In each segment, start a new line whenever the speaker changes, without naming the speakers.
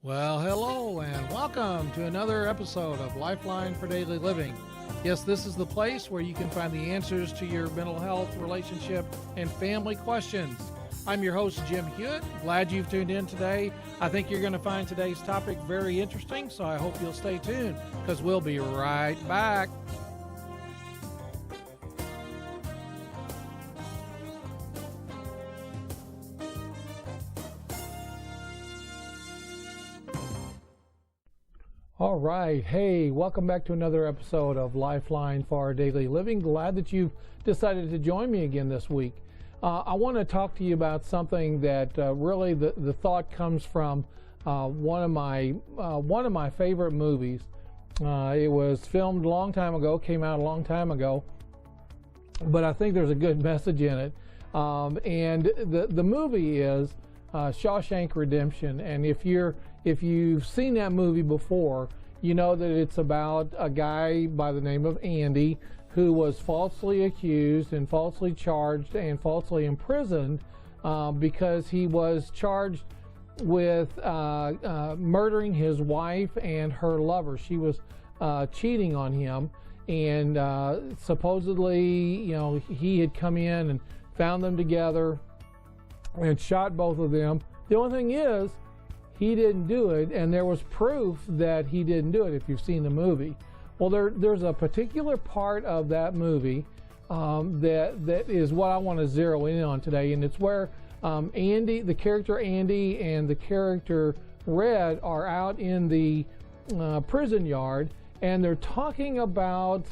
Well, hello and welcome to another episode of Lifeline for Daily Living. Yes, this is the place where you can find the answers to your mental health, relationship, and family questions. I'm your host, Jim Hewitt. Glad you've tuned in today. I think you're going to find today's topic very interesting, so I hope you'll stay tuned because we'll be right back. All right. Hey, welcome back to another episode of Lifeline for Our Daily Living. Glad that you've decided to join me again this week. I want to talk to you about something that really the thought comes from one of my favorite movies. It was filmed a long time ago, came out a long time ago, but I think there's a good message in it. And the movie is Shawshank Redemption. And if you've seen that movie before, you know that it's about a guy by the name of Andy who was falsely accused and falsely charged and falsely imprisoned because he was charged with murdering his wife and her lover. She was cheating on him, and supposedly, he had come in and found them together and shot both of them. The only thing is, he didn't do it, and there was proof that he didn't do it if you've seen the movie. Well, there's a particular part of that movie that is what I want to zero in on today, and it's where Andy, the character Andy, and the character Red are out in the prison yard, and they're talking about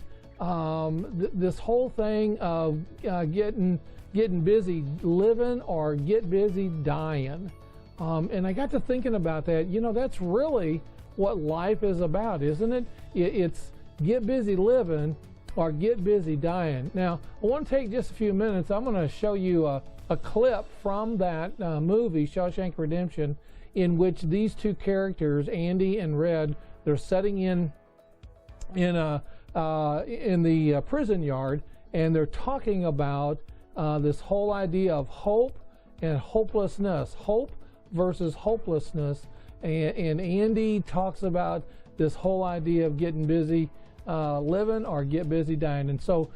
this whole thing of getting busy living or get busy dying. And I got to thinking about that. That's really what life is about, isn't it? It's get busy living or get busy dying. Now, I want to take just a few minutes. I'm going to show you a clip from that movie, Shawshank Redemption, in which these two characters, Andy and Red, they're sitting in the prison yard, and they're talking about this whole idea of hope and hopelessness. Hope versus hopelessness, and Andy talks about this whole idea of getting busy living or get busy dying. And so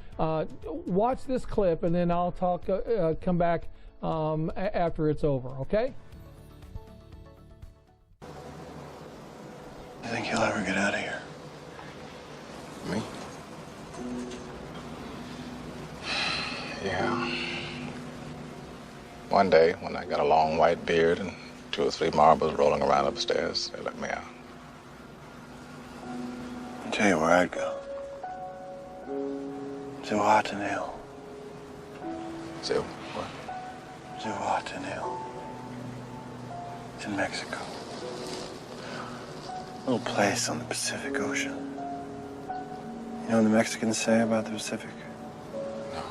watch this clip, and then I'll come back after it's over. Okay?
You think you'll ever get out of here?
Me? Yeah. One day, when I got a long white beard and 2 or 3 marbles rolling around upstairs, they let me out.
I'll tell you where I'd go. Zihuatanejo.
So, what?
Zihuatanejo. It's in Mexico. A little place on the Pacific Ocean. You know what the Mexicans say about the Pacific?
No.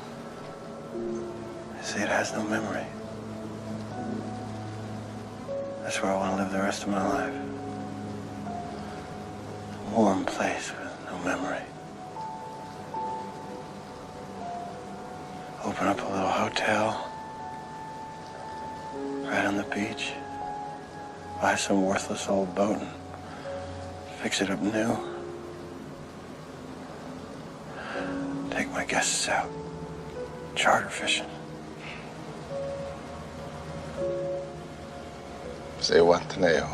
They say it has no memory. That's where I want to live the rest of my life. A warm place with no memory. Open up a little hotel right on the beach. Buy some worthless old boat and fix it up new. Take my guests out charter fishing.
Say what, Taneo?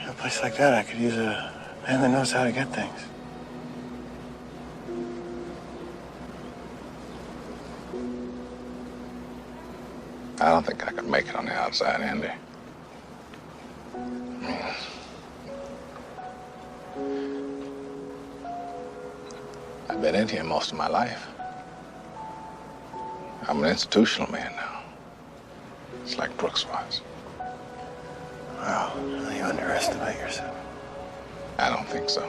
In a place like that, I could use a man that knows how to get things.
I don't think I could make it on the outside, Andy. I've been in here most of my life. I'm an institutional man now. It's like Brooks was.
Wow, you underestimate yourself.
I don't think so.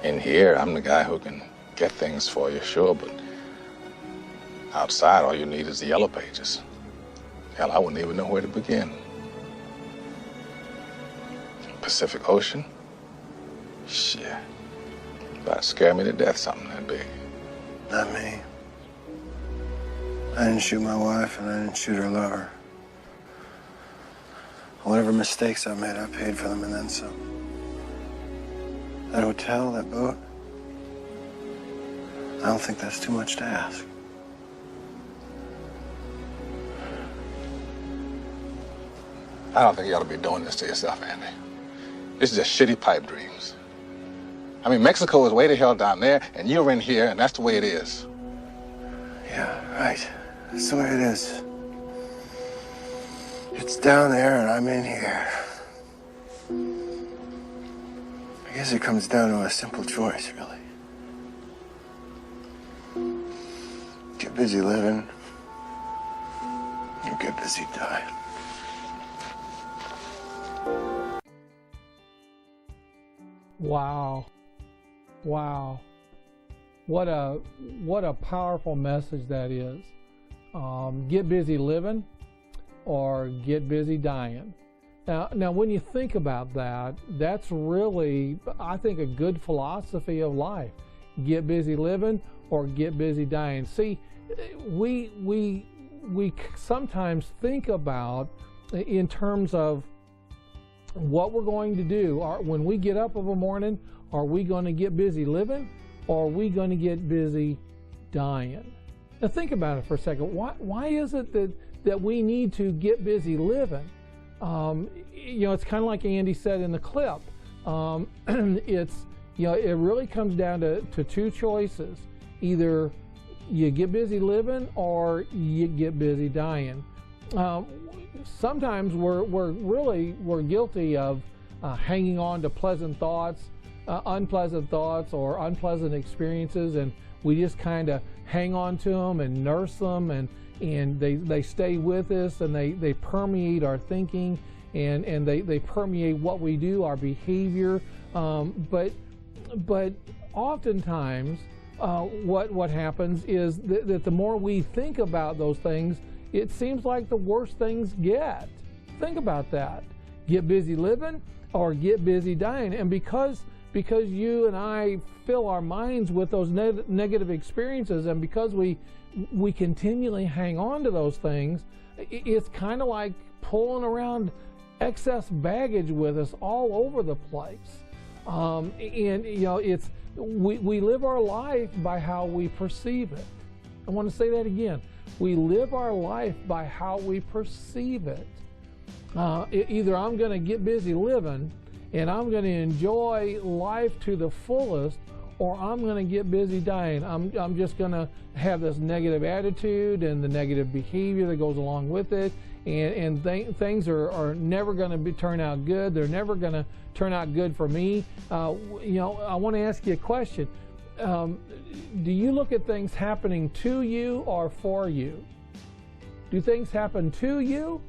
In here, I'm the guy who can get things for you, sure, but outside, all you need is the yellow pages. Hell, I wouldn't even know where to begin. Pacific Ocean? Shit. That'd scare me to death, something that big.
Not me. I didn't shoot my wife, and I didn't shoot her lover. Whatever mistakes I made, I paid for them and then some. That hotel, that boat, I don't think that's too much to ask.
I don't think you ought to be doing this to yourself, Andy. This is just shitty pipe dreams. I mean, Mexico is way the hell down there, and you're in here, and that's the way it is.
Yeah, right. That's the way it is. It's down there, and I'm in here. I guess it comes down to a simple choice, really. Get busy living, or get busy dying.
Wow. Wow. What a powerful message that is. Get busy living or get busy dying. Now, when you think about that, that's really, I think, a good philosophy of life. Get busy living or get busy dying. See, we sometimes think about in terms of what we're going to do. When we get up of a morning, are we going to get busy living or are we going to get busy dying? Now think about it for a second. Why is it that we need to get busy living? It's kind of like Andy said in the clip. It really comes down to two choices. Either you get busy living or you get busy dying. Sometimes we're guilty of hanging on to pleasant thoughts, unpleasant thoughts, or unpleasant experiences, and we just kind of hang on to them and nurse them, and they stay with us, and they permeate our thinking, and they permeate what we do, our behavior. But oftentimes, what happens is that the more we think about those things, it seems like the worse things get. Think about that. Get busy living or get busy dying. And because you and I fill our minds with those negative experiences, and because we continually hang on to those things, it's kind of like pulling around excess baggage with us all over the place. We live our life by how we perceive it. I want to say that again. We live our life by how we perceive it. Either I'm going to get busy living and I'm going to enjoy life to the fullest, or I'm going to get busy dying. I'm just going to have this negative attitude and the negative behavior that goes along with it, and things are never going to turn out good. They're never going to turn out good for me. I want to ask you a question. Do you look at things happening to you or for you? Do things happen to you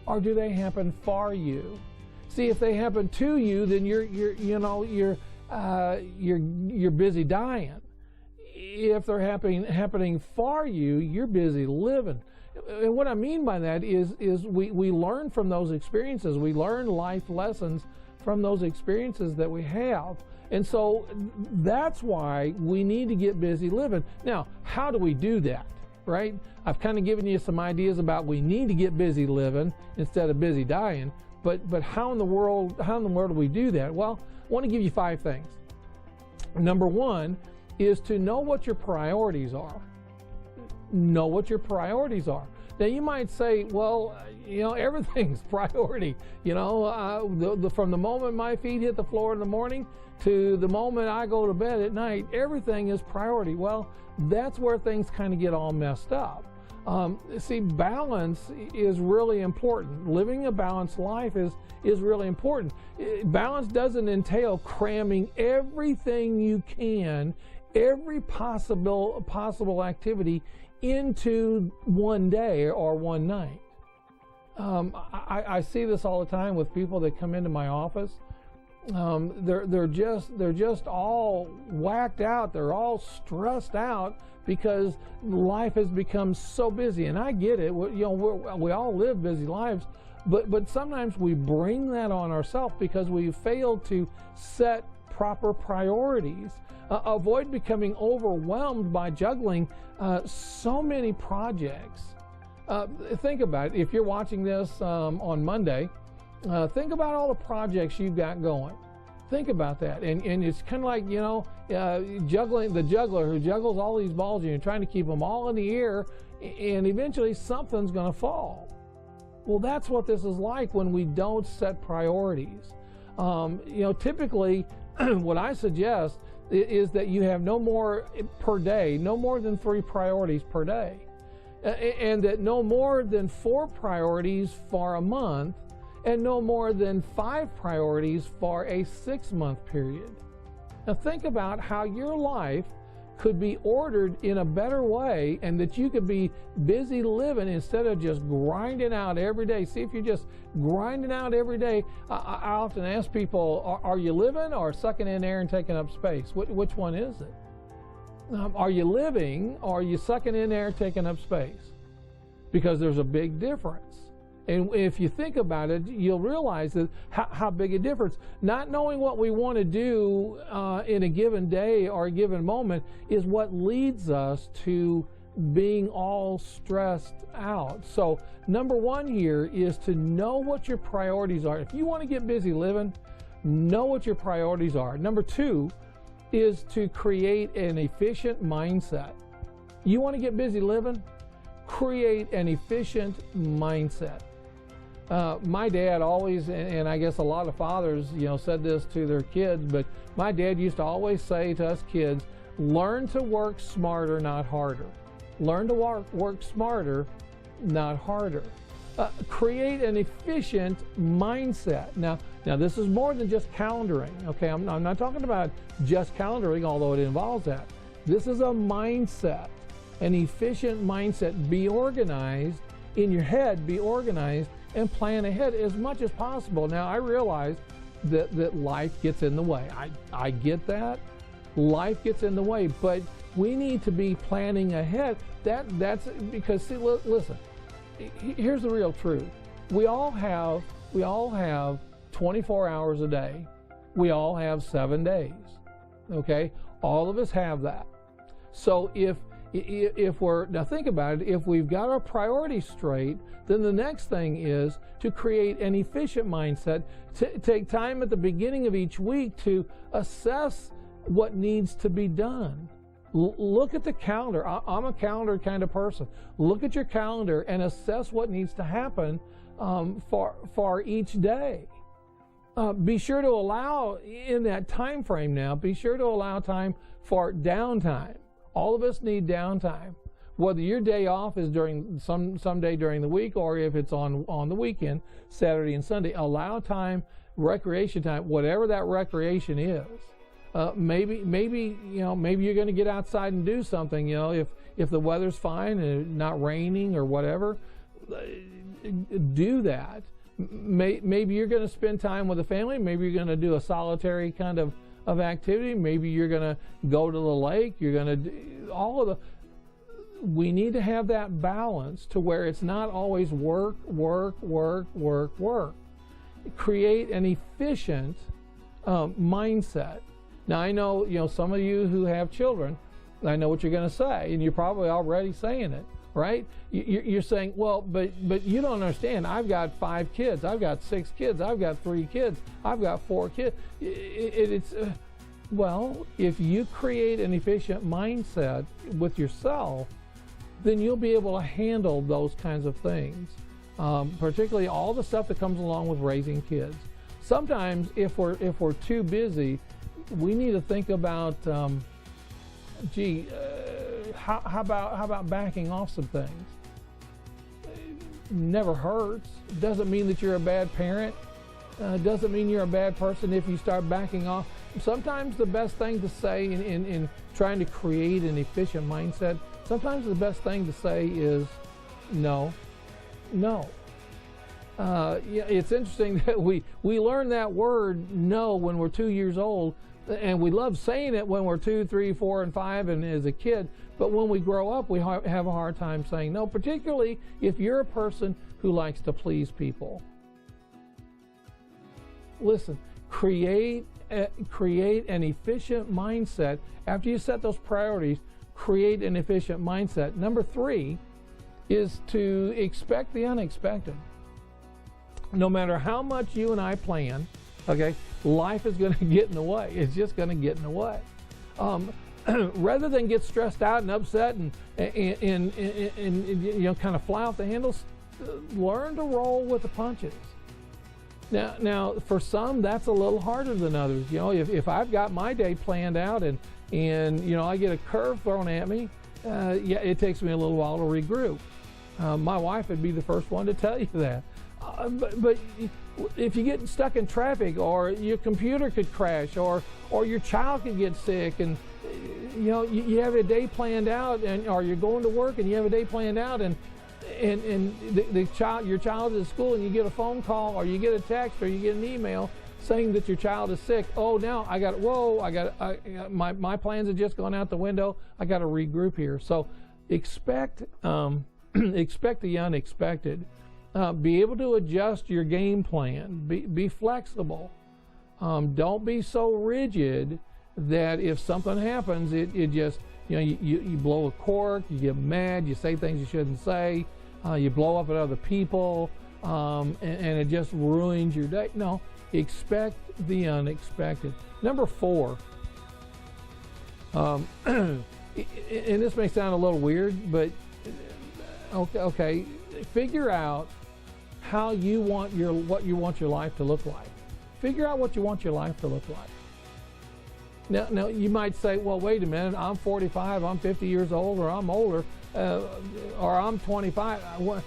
or do they happen for you? See, if they happen to you, then you're busy dying. If they're happening for you, you're busy living. And what I mean by that is we learn from those experiences. We learn life lessons from those experiences that we have. And so that's why we need to get busy living. Now, how do we do that, right? I've kind of given you some ideas about we need to get busy living instead of busy dying, but how in the world do we do that? Well, I want to give you 5 things. Number 1 is to know what your priorities are. Know what your priorities are. Now you might say, well, everything's priority. From the moment my feet hit the floor in the morning to the moment I go to bed at night, everything is priority. Well, that's where things kind of get all messed up. See, balance is really important. Living a balanced life is really important. Balance doesn't entail cramming everything you can, every possible activity into one day or one night. I see this all the time with people that come into my office. They're just all whacked out. They're all stressed out because life has become so busy. And I get it. We all live busy lives, but sometimes we bring that on ourselves because we fail to set proper priorities. Avoid becoming overwhelmed by juggling so many projects. Think about it. If you're watching this on Monday, think about all the projects you've got going. Think about that. And it's kind of like, juggling, the juggler who juggles all these balls, and you're trying to keep them all in the air, and eventually something's going to fall. Well, that's what this is like when we don't set priorities. Typically, what I suggest is that you have no more per day, no more than 3 priorities per day, and that no more than 4 priorities for a month, and no more than 5 priorities for a 6-month period. Now think about how your life could be ordered in a better way, and that you could be busy living instead of just grinding out every day. See, if you're just grinding out every day, I often ask people, are you living or sucking in air and taking up space? Which one is it? Are you living or are you sucking in air and taking up space? Because there's a big difference. And if you think about it, you'll realize that how big a difference. Not knowing what we want to do in a given day or a given moment is what leads us to being all stressed out. So number 1 here is to know what your priorities are. If you want to get busy living, know what your priorities are. Number 2 is to create an efficient mindset. You want to get busy living? Create an efficient mindset. My dad always, and I guess a lot of fathers, said this to their kids, but my dad used to always say to us kids, learn to work smarter, not harder. Learn to work smarter, not harder. Create an efficient mindset. Now this is more than just calendaring, okay? I'm not talking about just calendaring, although it involves that. This is a mindset, an efficient mindset. Be organized in your head, be organized, and plan ahead as much as possible. Now, I realize that life gets in the way. I get that. Life gets in the way, but we need to be planning ahead. That's because, see, listen, here's the real truth. We all have 24 hours a day. We all have 7 days, okay? All of us have that. So if we're, now think about it, if we've got our priorities straight, then the next thing is to create an efficient mindset. Take time at the beginning of each week to assess what needs to be done. Look at the calendar. I'm a calendar kind of person. Look at your calendar and assess what needs to happen for each day. Be sure to allow, in that time frame now, be sure to allow time for downtime. All of us need downtime. Whether your day off is during some day during the week, or if it's on the weekend, Saturday and Sunday, allow time, recreation time, whatever that recreation is. Maybe you're going to get outside and do something. If the weather's fine and not raining or whatever, do that. Maybe you're going to spend time with the family. Maybe you're going to do a solitary kind of activity. Maybe you're going to go to the lake. You're going to do we need to have that balance to where it's not always work. Create an efficient mindset. Now, I know, some of you who have children, I know what you're going to say, and you're probably already saying it, right? You're saying, well, but you don't understand. I've got 5 kids. I've got 6 kids. I've got 3 kids. I've got 4 kids. Well, if you create an efficient mindset with yourself, then you'll be able to handle those kinds of things, particularly all the stuff that comes along with raising kids. Sometimes, if we're too busy, we need to think about, how about backing off some things? Never hurts. Doesn't mean that you're a bad parent. Doesn't mean you're a bad person if you start backing off. Sometimes the best thing to say in trying to create an efficient mindset, sometimes the best thing to say is no. It's interesting that we learn that word no when we're 2 years old, and we love saying it when we're 2, 3, 4, and 5 and as a kid, but when we grow up we have a hard time saying no, particularly if you're a person who likes to please people. Listen, create an efficient mindset. After you set those priorities, create an efficient mindset. Number 3 is to expect the unexpected. No matter how much you and I plan, okay, life is going to get in the way. It's just going to get in the way. Rather than get stressed out and upset and you know, kind of fly off the handles, learn to roll with the punches. Now, for some, that's a little harder than others. You know, if I've got my day planned out and you know, I get a curve thrown at me, yeah, it takes me a little while to regroup. My wife would be the first one to tell you that. But if you get stuck in traffic, or your computer could crash, or your child could get sick, and you know, you have a day planned out, or you're going to work and you have a day planned out, and your child is at school, and you get a phone call, or you get a text, or you get an email saying that your child is sick. Oh, now my plans have just gone out the window. I got to regroup here. So expect expect the unexpected. Be able to adjust your game plan. Be flexible. Don't be so rigid that if something happens, it just, you know, you blow a cork, you get mad, you say things you shouldn't say, you blow up at other people, and it just ruins your day. No, expect the unexpected. Number 4, and this may sound a little weird, but okay, figure out how you want what you want your life to look like. Figure out what you want your life to look like. Now you might say, well, wait a minute, I'm 45, I'm 50 years old, or I'm older, or I'm 25. No,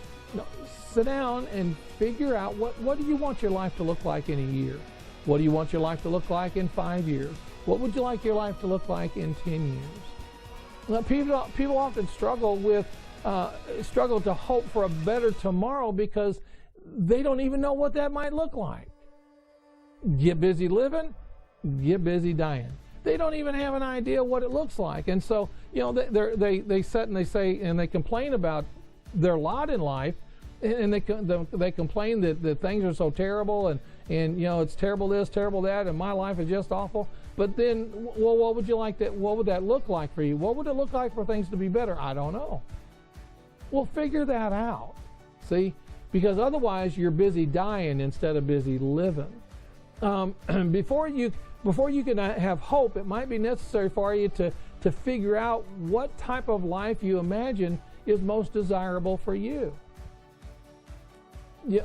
sit down and figure out what do you want your life to look like in a year? What do you want your life to look like in 5 years? What would you like your life to look like in 10 years? Now, people often struggle to hope for a better tomorrow because they don't even know what that might look like. Get busy living, get busy dying. They don't even have an idea what it looks like. And so, you know, they sit and they say, and they complain about their lot in life, and they complain that things are so terrible, and you know, it's terrible this, terrible that, and my life is just awful. But then, well, what would that look like for you? What would it look like for things to be better? I don't know. Well, figure that out. See? Because otherwise you're busy dying instead of busy living. Before you can have hope, it might be necessary for you to figure out what type of life you imagine is most desirable for you. You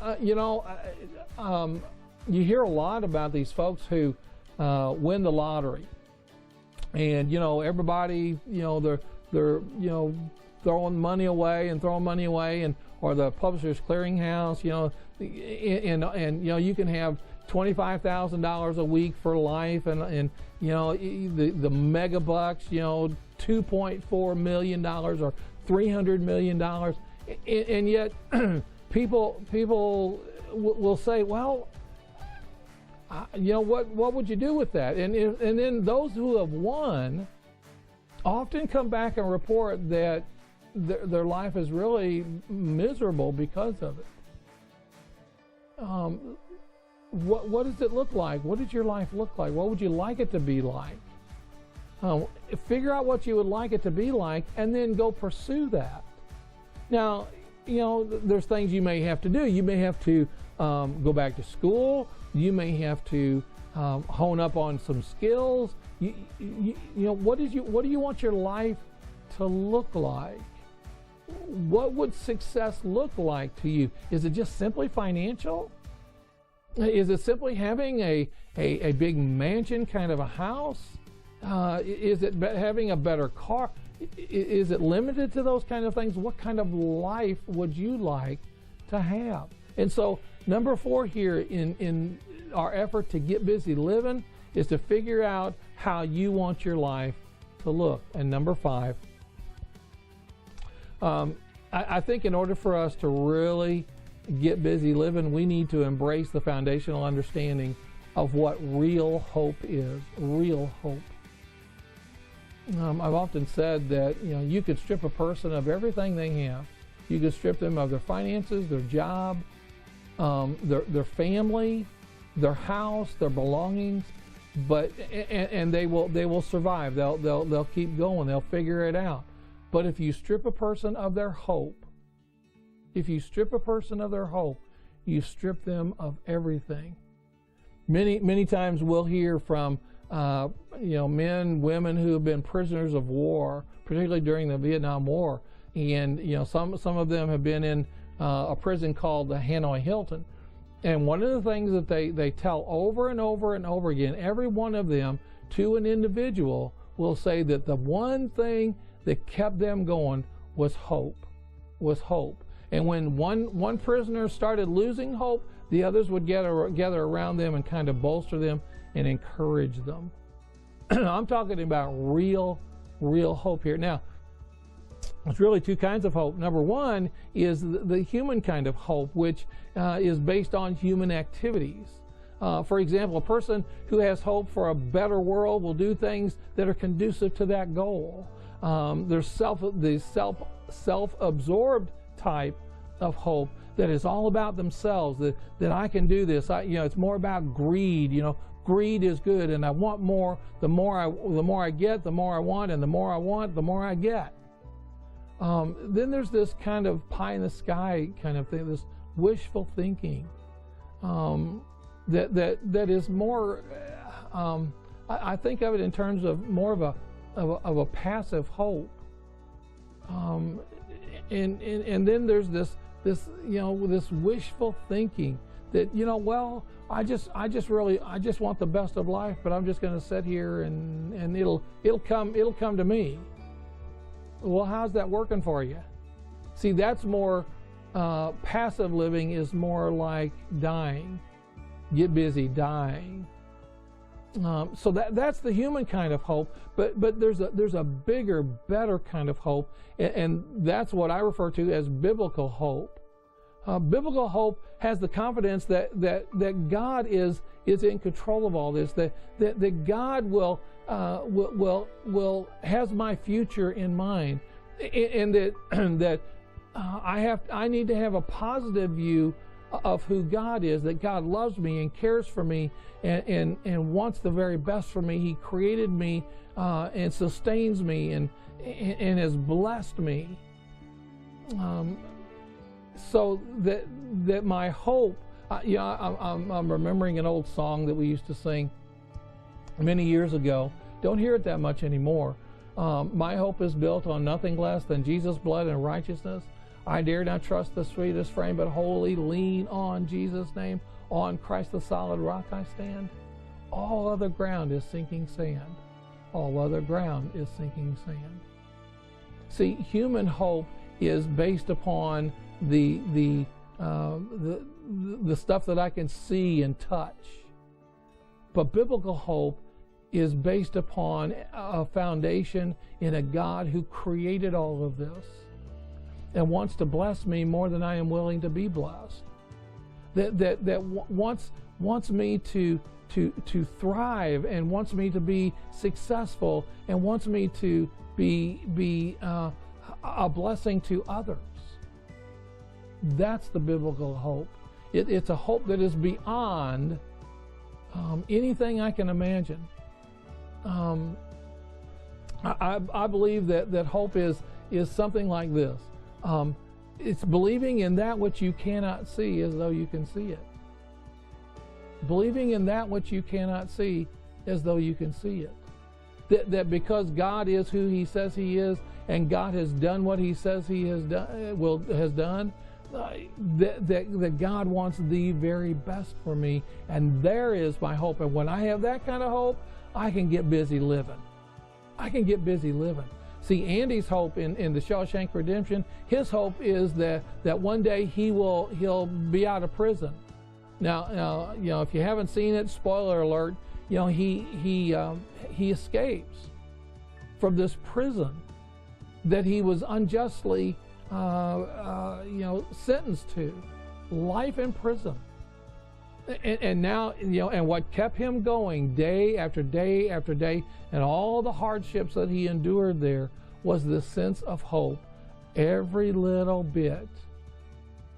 hear a lot about these folks who win the lottery, and you know, everybody, you know, they're you know, throwing money away, and or the Publishers Clearinghouse, you know, and you know, you can have $25,000 a week for life, and you know, the mega bucks, you know, $2.4 million or $300 million, and yet people will say, well, you know, what would you do with that? And then those who have won often come back and report that their life is really miserable because of it. What does it look like? What does your life look like? What would you like it to be like? Figure out what you would like it to be like, and then go pursue that. Now, you know, there's things you may have to do. You may have to go back to school. You may have to hone up on some skills. You know, what do you want your life to look like? What would success look like to you? Is it just simply financial? Is it simply having a big mansion kind of a house? Is it having a better car? Is it limited to those kind of things? What kind of life would you like to have? And so number 4 here in our effort to get busy living is to figure out how you want your life to look. And number 5, I think in order for us to really get busy living, we need to embrace the foundational understanding of what real hope is. Real hope. I've often said that, you know, you could strip a person of everything they have. You could strip them of their finances, their job, their family, their house, their belongings, but and they will survive. They'll keep going. They'll figure it out. But if you strip a person of their hope, you strip them of everything. Many times we'll hear from men, women who have been prisoners of war, particularly during the Vietnam War, and some of them have been in a prison called the Hanoi Hilton. And one of the things that they tell over and over and over again, every one of them to an individual will say that the one thing that kept them going was hope. And when one prisoner started losing hope, the others would gather around them and kind of bolster them and encourage them. I'm talking about real hope here. Now, there's really two kinds of hope. Number one is the human kind of hope, which is based on human activities. For example, a person who has hope for a better world will do things that are conducive to that goal. There's the self-absorbed type of hope that is all about themselves, that I can do this. It's more about greed. Greed is good, and I want more. The more I get, the more I want, and the more I want, the more I get. Then there's this kind of pie in the sky kind of thing, this wishful thinking, that is more. I think of it in terms of more of a passive hope. And then there's this wishful thinking that I just want the best of life, but I'm just going to sit here and it'll come to me. Well, how's that working for you? See, that's more passive living is more like dying. Get busy dying. So that's the human kind of hope, but there's a bigger, better kind of hope, and that's what I refer to as biblical hope. Biblical hope has the confidence that God is in control of all this, that God will has my future in mind, and that I need to have a positive view of who God is, that God loves me and cares for me and wants the very best for me. He created me and sustains me and has blessed me. So that my hope, I'm remembering an old song that we used to sing many years ago. Don't hear it that much anymore. My hope is built on nothing less than Jesus' blood and righteousness. I dare not trust the sweetest frame, but wholly lean on Jesus' name. On Christ the solid rock I stand. All other ground is sinking sand. All other ground is sinking sand. See, human hope is based upon the stuff that I can see and touch. But biblical hope is based upon a foundation in a God who created all of this and wants to bless me more than I am willing to be blessed. That wants me to thrive, and wants me to be successful, and wants me to be a blessing to others. That's the biblical hope. It's a hope that is beyond anything I can imagine. I believe that hope is something like this. It's believing in that which you cannot see as though you can see it. Believing in that which you cannot see as though you can see it. That because God is who He says He is, and God has done what He says He has done, that God wants the very best for me, and there is my hope. And when I have that kind of hope, I can get busy living. See, Andy's hope in the Shawshank Redemption, his hope is that one day he'll be out of prison. Now, if you haven't seen it, spoiler alert, he escapes from this prison that he was unjustly sentenced to, life in prison. And now, and what kept him going day after day after day, and all the hardships that he endured there, was the sense of hope. Every little bit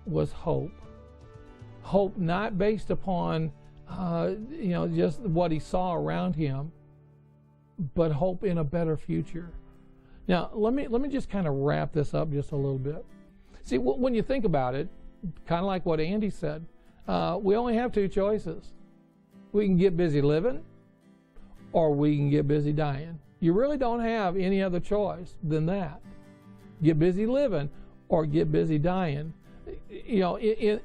was hope. Hope not based upon just what he saw around him, but hope in a better future. Now, let me just kind of wrap this up just a little bit. See, when you think about it, kind of like what Andy said, we only have two choices. We can get busy living, or we can get busy dying. You really don't have any other choice than that. Get busy living, or get busy dying.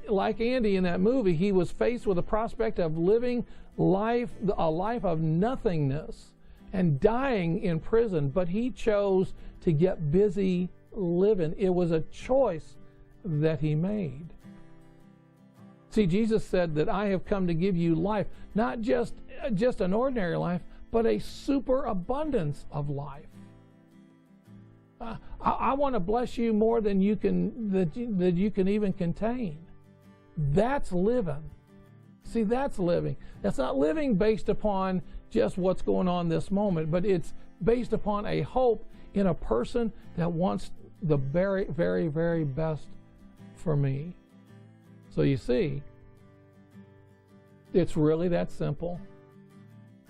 Like Andy in that movie, he was faced with the prospect of living a life of nothingness and dying in prison, but he chose to get busy living. It was a choice that he made. See, Jesus said that I have come to give you life, not just an ordinary life, but a superabundance of life. I want to bless you more than you can even contain. That's living. See, that's living. That's not living based upon just what's going on this moment, but it's based upon a hope in a person that wants the very, very, very best for me. So you see, it's really that simple.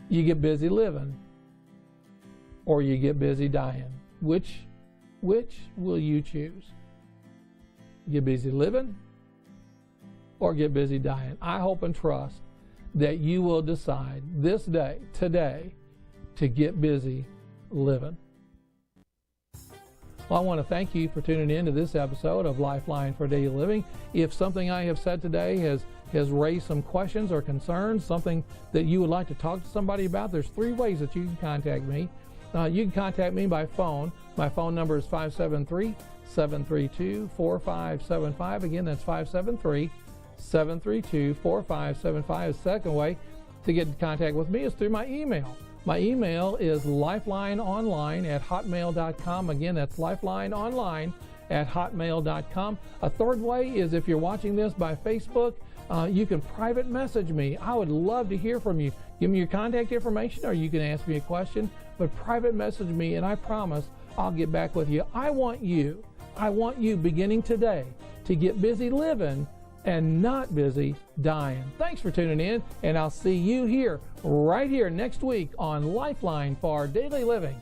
You get busy living, or you get busy dying. Which will you choose? Get busy living, or get busy dying? I hope and trust that you will decide this day, today, to get busy living. Well, I want to thank you for tuning in to this episode of Lifeline for Daily Living. If something I have said today has raised some questions or concerns, something that you would like to talk to somebody about, there's 3 ways that you can contact me. You can contact me by phone. My phone number is 573-732-4575. Again, that's 573-732-4575. The second way to get in contact with me is through my email. My email is lifelineonline@hotmail.com. Again, that's lifelineonline@hotmail.com. A third way is if you're watching this by Facebook, you can private message me. I would love to hear from you. Give me your contact information, or you can ask me a question, but private message me, and I promise I'll get back with you. I want you beginning today to get busy living and not busy dying. Thanks for tuning in, and I'll see you right here next week on Lifeline for Daily Living.